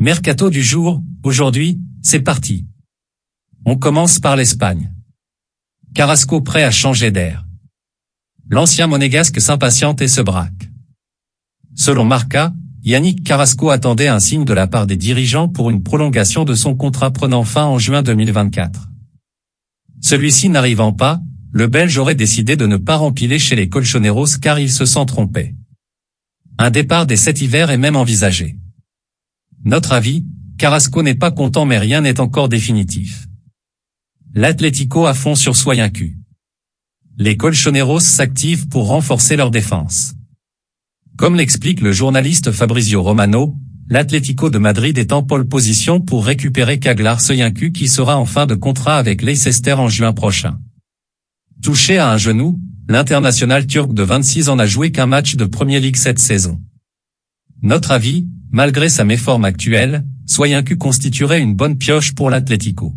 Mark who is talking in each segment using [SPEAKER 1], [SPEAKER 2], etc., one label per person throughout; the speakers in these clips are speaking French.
[SPEAKER 1] Mercato du jour, aujourd'hui, c'est parti. On commence par l'Espagne. Carrasco prêt à changer d'air. L'ancien monégasque s'impatiente et se braque. Selon Marca, Yannick Carrasco attendait un signe de la part des dirigeants pour une prolongation de son contrat prenant fin en juin 2024. Celui-ci n'arrivant pas, le Belge aurait décidé de ne pas rempiler chez les Colchoneros car il se sent trompé. Un départ dès cet hiver est même envisagé. Notre avis, Carrasco n'est pas content mais rien n'est encore définitif. L'Atlético à fond sur Soyuncu. Les Colchoneros s'activent pour renforcer leur défense. Comme l'explique le journaliste Fabrizio Romano, l'Atlético de Madrid est en pole position pour récupérer Çağlar Söyüncü qui sera en fin de contrat avec Leicester en juin prochain. Touché à un genou, l'international turc de 26 ans n'a joué qu'un match de Premier League cette saison. Notre avis, malgré sa méforme actuelle, Söyüncü constituerait une bonne pioche pour l'Atlético.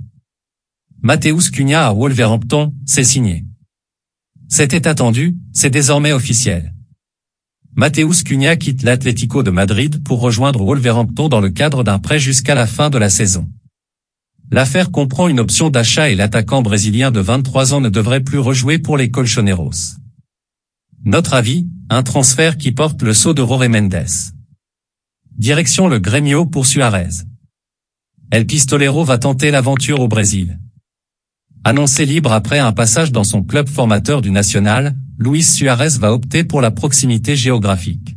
[SPEAKER 1] Matheus Cunha à Wolverhampton, c'est signé. C'était attendu, c'est désormais officiel. Matheus Cunha quitte l'Atlético de Madrid pour rejoindre Wolverhampton dans le cadre d'un prêt jusqu'à la fin de la saison. L'affaire comprend une option d'achat et l'attaquant brésilien de 23 ans ne devrait plus rejouer pour les Colchoneros. Notre avis, un transfert qui porte le sceau de Jorge Mendes. Direction le Grêmio pour Suarez. El Pistolero va tenter l'aventure au Brésil. Annoncé libre après un passage dans son club formateur du Nacional, Luis Suarez va opter pour la proximité géographique.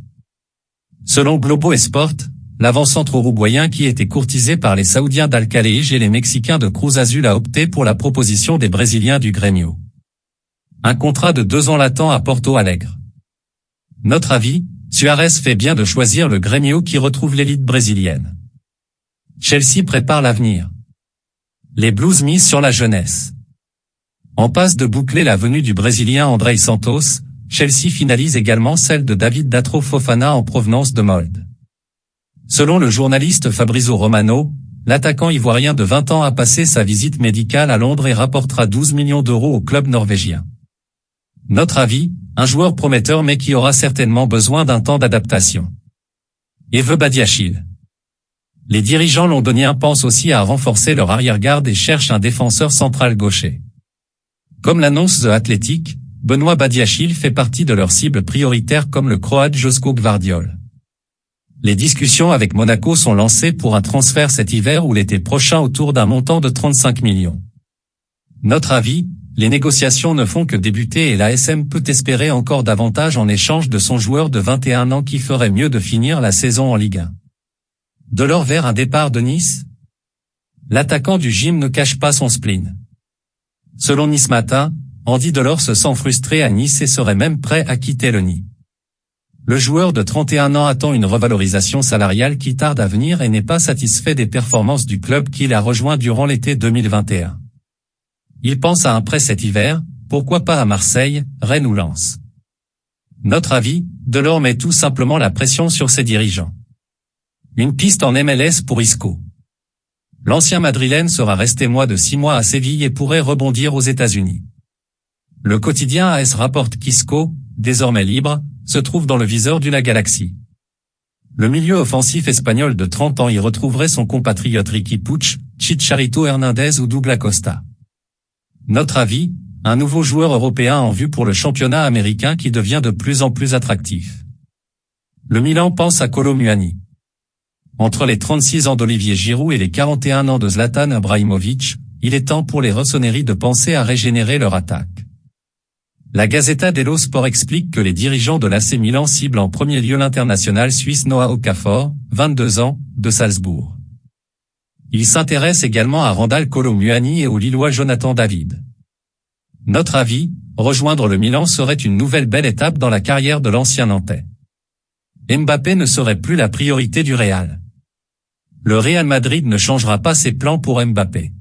[SPEAKER 1] Selon Globo Esport, l'avant-centre uruguayen qui était courtisé par les Saoudiens d'Al-Khalej et les Mexicains de Cruz Azul a opté pour la proposition des Brésiliens du Grêmio. Un contrat de 2 ans l'attend à Porto Alegre. Notre avis, Suarez fait bien de choisir le Grêmio qui retrouve l'élite brésilienne. Chelsea prépare l'avenir. Les Blues misent sur la jeunesse. En passe de boucler la venue du Brésilien Andrei Santos, Chelsea finalise également celle de David Datro Fofana en provenance de Molde. Selon le journaliste Fabrizio Romano, l'attaquant ivoirien de 20 ans a passé sa visite médicale à Londres et rapportera 12 millions d'euros au club norvégien. Notre avis, un joueur prometteur mais qui aura certainement besoin d'un temps d'adaptation. Evert Badiachil. Les dirigeants londoniens pensent aussi à renforcer leur arrière-garde et cherchent un défenseur central gaucher. Comme l'annonce The Athletic, Benoît Badiachil fait partie de leur cible prioritaire comme le Croate Joško Gvardiol. Les discussions avec Monaco sont lancées pour un transfert cet hiver ou l'été prochain autour d'un montant de 35 millions. Notre avis, les négociations ne font que débuter et l'ASM peut espérer encore davantage en échange de son joueur de 21 ans qui ferait mieux de finir la saison en Ligue 1. De l'or vers un départ de Nice? L'attaquant du gym ne cache pas son spleen. Selon Nice Matin, Andy Delors se sent frustré à Nice et serait même prêt à quitter le nid. Le joueur de 31 ans attend une revalorisation salariale qui tarde à venir et n'est pas satisfait des performances du club qu'il a rejoint durant l'été 2021. Il pense à un prêt cet hiver, pourquoi pas à Marseille, Rennes ou Lens. Notre avis, Delors met tout simplement la pression sur ses dirigeants. Une piste en MLS pour Isco. L'ancien madrilène sera resté moins de 6 mois à Séville et pourrait rebondir aux États-Unis. Le quotidien AS rapporte qu'Isco, désormais libre, se trouve dans le viseur du La Galaxy. Le milieu offensif espagnol de 30 ans y retrouverait son compatriote Riqui Puig, Chicharito Hernandez ou Douglas Costa. Notre avis, un nouveau joueur européen en vue pour le championnat américain qui devient de plus en plus attractif. Le Milan pense à Kolo Muani. Entre les 36 ans d'Olivier Giroud et les 41 ans de Zlatan Ibrahimovic, il est temps pour les rossoneri de penser à régénérer leur attaque. La Gazzetta dello Sport explique que les dirigeants de l'AC Milan ciblent en premier lieu l'international suisse Noah Okafor, 22 ans, de Salzbourg. Ils s'intéressent également à Randal Kolo Muani et au Lillois Jonathan David. Notre avis, rejoindre le Milan serait une nouvelle belle étape dans la carrière de l'ancien Nantais. Mbappé ne serait plus la priorité du Real. Le Real Madrid ne changera pas ses plans pour Mbappé.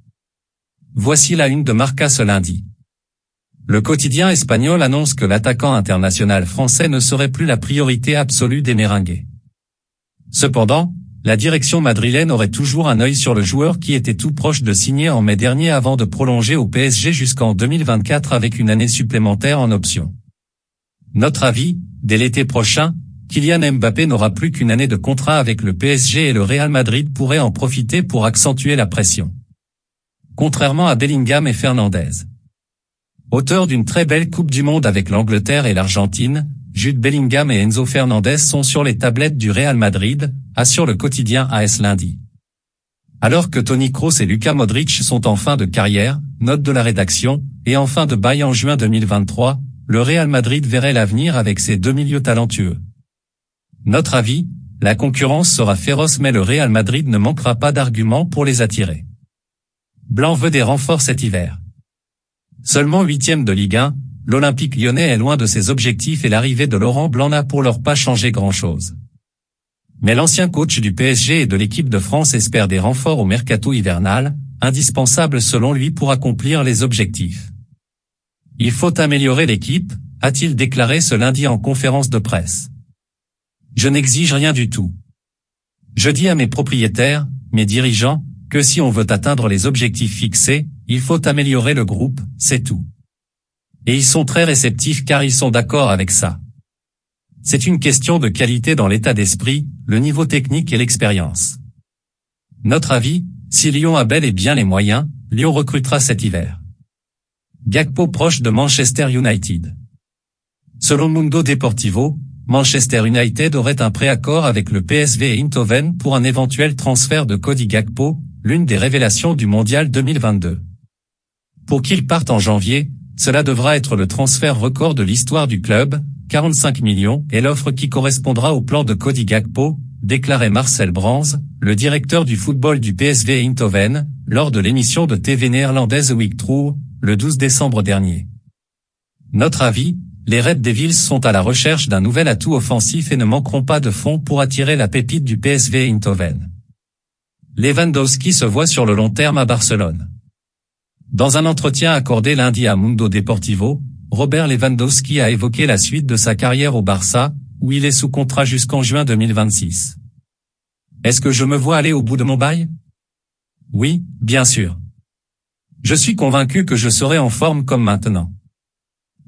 [SPEAKER 1] Voici la une de Marca ce lundi. Le quotidien espagnol annonce que l'attaquant international français ne serait plus la priorité absolue des Merengues. Cependant, la direction madrilène aurait toujours un œil sur le joueur qui était tout proche de signer en mai dernier avant de prolonger au PSG jusqu'en 2024 avec une année supplémentaire en option. Notre avis, dès l'été prochain, Kylian Mbappé n'aura plus qu'une année de contrat avec le PSG et le Real Madrid pourrait en profiter pour accentuer la pression. Contrairement à Bellingham et Fernandez. Auteur d'une très belle Coupe du Monde avec l'Angleterre et l'Argentine, Jude Bellingham et Enzo Fernandez sont sur les tablettes du Real Madrid, assure le quotidien AS lundi. Alors que Toni Kroos et Luka Modric sont en fin de carrière, note de la rédaction, et en fin de bail en juin 2023, le Real Madrid verrait l'avenir avec ses deux milieux talentueux. Notre avis, la concurrence sera féroce mais le Real Madrid ne manquera pas d'arguments pour les attirer. Blanc veut des renforts cet hiver. Seulement 8e de Ligue 1, l'Olympique lyonnais est loin de ses objectifs et l'arrivée de Laurent Blanc n'a pour leur pas changé grand-chose. Mais l'ancien coach du PSG et de l'équipe de France espère des renforts au mercato hivernal, indispensables selon lui pour accomplir les objectifs. Il faut améliorer l'équipe, a-t-il déclaré ce lundi en conférence de presse. Je n'exige rien du tout. Je dis à mes propriétaires, mes dirigeants, que si on veut atteindre les objectifs fixés, il faut améliorer le groupe, c'est tout. Et ils sont très réceptifs car ils sont d'accord avec ça. C'est une question de qualité dans l'état d'esprit, le niveau technique et l'expérience. Notre avis, si Lyon a bel et bien les moyens, Lyon recrutera cet hiver. Gakpo proche de Manchester United. Selon Mundo Deportivo, Manchester United aurait un préaccord avec le PSV Eindhoven pour un éventuel transfert de Cody Gakpo, l'une des révélations du mondial 2022. Pour qu'il parte en janvier, cela devra être le transfert record de l'histoire du club, 45 millions, et l'offre qui correspondra au plan de Cody Gakpo, déclarait Marcel Brands, le directeur du football du PSV Eindhoven, lors de l'émission de TV néerlandaise Week True, le 12 décembre dernier. Notre avis, les Red Devils sont à la recherche d'un nouvel atout offensif et ne manqueront pas de fonds pour attirer la pépite du PSV Eindhoven. Lewandowski se voit sur le long terme à Barcelone. Dans un entretien accordé lundi à Mundo Deportivo, Robert Lewandowski a évoqué la suite de sa carrière au Barça, où il est sous contrat jusqu'en juin 2026. Est-ce que je me vois aller au bout de mon bail? Oui, bien sûr. Je suis convaincu que je serai en forme comme maintenant.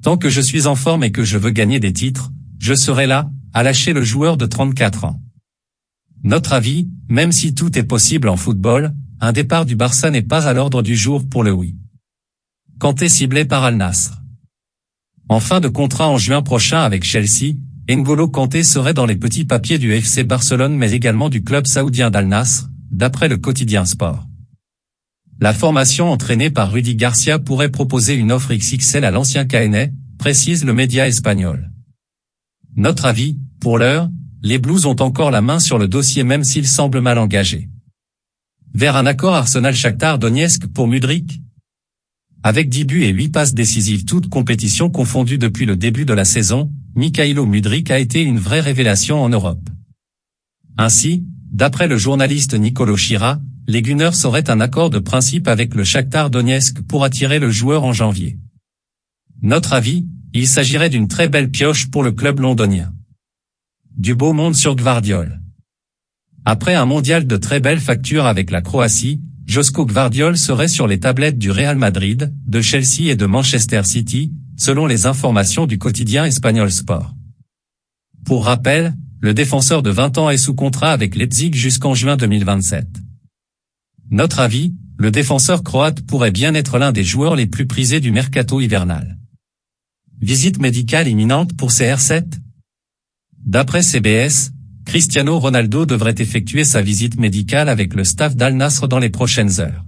[SPEAKER 1] Tant que je suis en forme et que je veux gagner des titres, je serai là, a lâché le joueur de 34 ans. Notre avis, même si tout est possible en football, un départ du Barça n'est pas à l'ordre du jour pour le oui. Kanté ciblé par Al Nassr. En fin de contrat en juin prochain avec Chelsea, N'Golo Kanté serait dans les petits papiers du FC Barcelone mais également du club saoudien d'Al Nassr, d'après le quotidien Sport. La formation entraînée par Rudy Garcia pourrait proposer une offre XXL à l'ancien Caennais, précise le média espagnol. Notre avis, pour l'heure, les Blues ont encore la main sur le dossier même s'il semble mal engagé. Vers un accord Arsenal-Shakhtar Donetsk pour Mudryk? Avec 10 buts et 8 passes décisives toutes compétitions confondues depuis le début de la saison, Mykhailo Mudryk a été une vraie révélation en Europe. Ainsi, d'après le journaliste Nicolo Schira, les Gunners auraient un accord de principe avec le Shakhtar Donetsk pour attirer le joueur en janvier. Notre avis, il s'agirait d'une très belle pioche pour le club londonien. Du beau monde sur Gvardiol. Après un mondial de très belle facture avec la Croatie, Joško Gvardiol serait sur les tablettes du Real Madrid, de Chelsea et de Manchester City, selon les informations du quotidien espagnol Sport. Pour rappel, le défenseur de 20 ans est sous contrat avec Leipzig jusqu'en juin 2027. Notre avis, le défenseur croate pourrait bien être l'un des joueurs les plus prisés du mercato hivernal. Visite médicale imminente pour CR7? D'après CBS, Cristiano Ronaldo devrait effectuer sa visite médicale avec le staff d'Al Nassr dans les prochaines heures.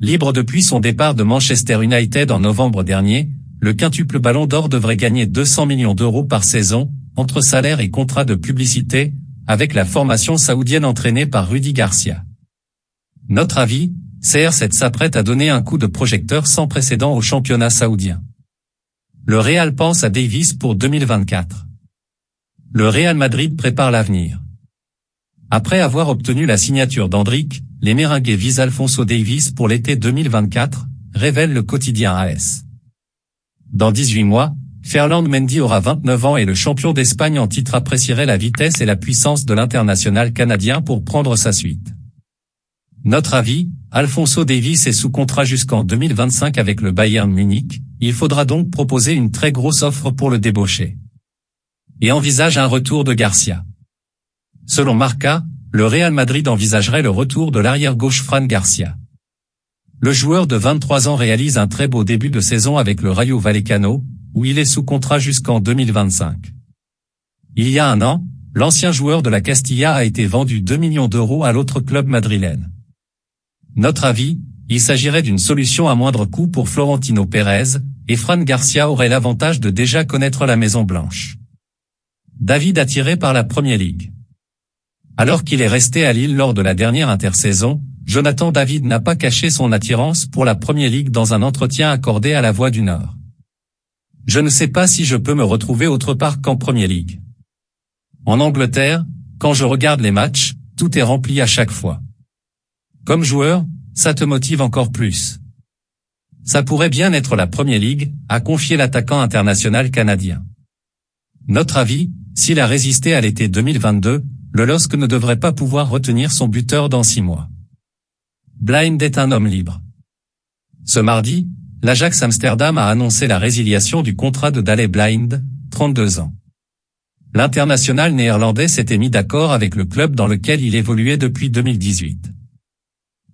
[SPEAKER 1] Libre depuis son départ de Manchester United en novembre dernier, le quintuple ballon d'or devrait gagner 200 millions d'euros par saison, entre salaire et contrat de publicité, avec la formation saoudienne entraînée par Rudy Garcia. Notre avis, CR7 s'apprête à donner un coup de projecteur sans précédent au championnat saoudien. Le Real pense à Davies pour 2024. Le Real Madrid prépare l'avenir. Après avoir obtenu la signature d'Endrick, les Merengues visent Alphonso Davies pour l'été 2024, révèle le quotidien AS. Dans 18 mois, Ferland Mendy aura 29 ans et le champion d'Espagne en titre apprécierait la vitesse et la puissance de l'international canadien pour prendre sa suite. Notre avis, Alphonso Davies est sous contrat jusqu'en 2025 avec le Bayern Munich, il faudra donc proposer une très grosse offre pour le débaucher. et envisage un retour de Garcia. Selon Marca, le Real Madrid envisagerait le retour de l'arrière-gauche Fran Garcia. Le joueur de 23 ans réalise un très beau début de saison avec le Rayo Vallecano, où il est sous contrat jusqu'en 2025. Il y a un an, l'ancien joueur de la Castilla a été vendu 2 millions d'euros à l'autre club madrilène. Notre avis, il s'agirait d'une solution à moindre coût pour Florentino Pérez, et Fran Garcia aurait l'avantage de déjà connaître la Maison Blanche. David attiré par la Premier League. Alors qu'il est resté à Lille lors de la dernière intersaison, Jonathan David n'a pas caché son attirance pour la Premier League dans un entretien accordé à La Voix du Nord. Je ne sais pas si je peux me retrouver autre part qu'en Premier League. En Angleterre, quand je regarde les matchs, tout est rempli à chaque fois. Comme joueur, ça te motive encore plus. Ça pourrait bien être la Premier League, a confié l'attaquant international canadien. Notre avis, s'il a résisté à l'été 2022, le LOSC ne devrait pas pouvoir retenir son buteur dans 6 mois. Blind est un homme libre. Ce mardi, l'Ajax Amsterdam a annoncé la résiliation du contrat de Daley Blind, 32 ans. L'international néerlandais s'était mis d'accord avec le club dans lequel il évoluait depuis 2018.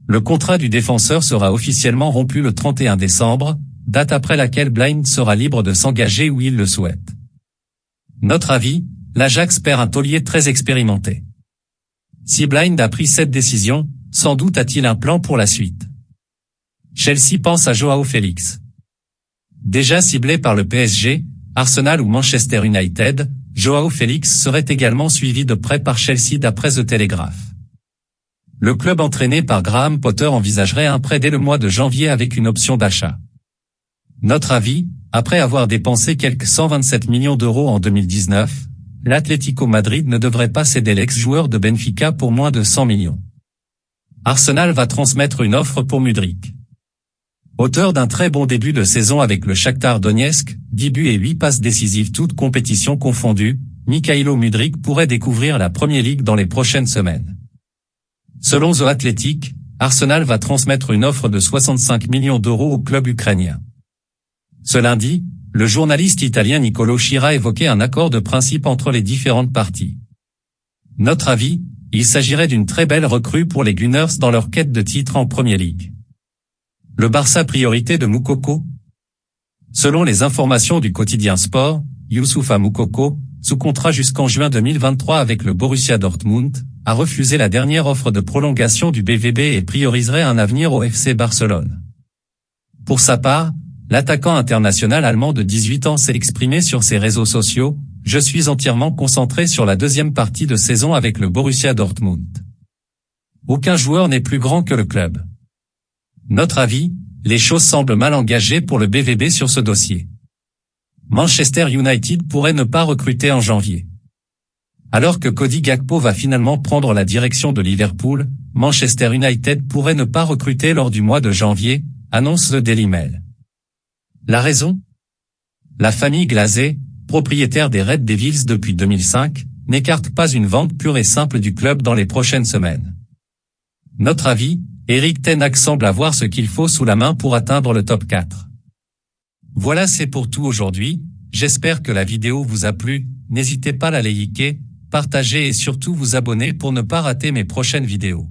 [SPEAKER 1] Le contrat du défenseur sera officiellement rompu le 31 décembre, date après laquelle Blind sera libre de s'engager où il le souhaite. Notre avis, l'Ajax perd un taulier très expérimenté. Si Blind a pris cette décision, sans doute a-t-il un plan pour la suite. Chelsea pense à Joao Félix. Déjà ciblé par le PSG, Arsenal ou Manchester United, Joao Félix serait également suivi de près par Chelsea d'après The Telegraph. Le club entraîné par Graham Potter envisagerait un prêt dès le mois de janvier avec une option d'achat. Notre avis, après avoir dépensé quelques 127 millions d'euros en 2019, l'Atlético Madrid ne devrait pas céder l'ex-joueur de Benfica pour moins de 100 millions. Arsenal va transmettre une offre pour Mudryk. Auteur d'un très bon début de saison avec le Shakhtar Donetsk, 10 buts et 8 passes décisives toutes compétitions confondues, Mykhailo Mudryk pourrait découvrir la Premier League dans les prochaines semaines. Selon The Athletic, Arsenal va transmettre une offre de 65 millions d'euros au club ukrainien. Ce lundi, le journaliste italien Nicolo Schira évoquait un accord de principe entre les différentes parties. Notre avis, il s'agirait d'une très belle recrue pour les Gunners dans leur quête de titre en Premier League. Le Barça priorité de Moukoko? Selon les informations du quotidien Sport, Youssoupha Moukoko, sous contrat jusqu'en juin 2023 avec le Borussia Dortmund, a refusé la dernière offre de prolongation du BVB et prioriserait un avenir au FC Barcelone. Pour sa part, l'attaquant international allemand de 18 ans s'est exprimé sur ses réseaux sociaux: « Je suis entièrement concentré sur la deuxième partie de saison avec le Borussia Dortmund. Aucun joueur n'est plus grand que le club. » Notre avis, les choses semblent mal engagées pour le BVB sur ce dossier. Manchester United pourrait ne pas recruter en janvier. Alors que Cody Gakpo va finalement prendre la direction de Liverpool, Manchester United pourrait ne pas recruter lors du mois de janvier, annonce le Daily Mail. La raison? La famille Glazé, propriétaire des Red Devils depuis 2005, n'écarte pas une vente pure et simple du club dans les prochaines semaines. Notre avis, Erik ten Hag semble avoir ce qu'il faut sous la main pour atteindre le top 4. Voilà, c'est pour tout aujourd'hui, j'espère que la vidéo vous a plu, n'hésitez pas à la liker, partager et surtout vous abonner pour ne pas rater mes prochaines vidéos.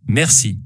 [SPEAKER 1] Merci.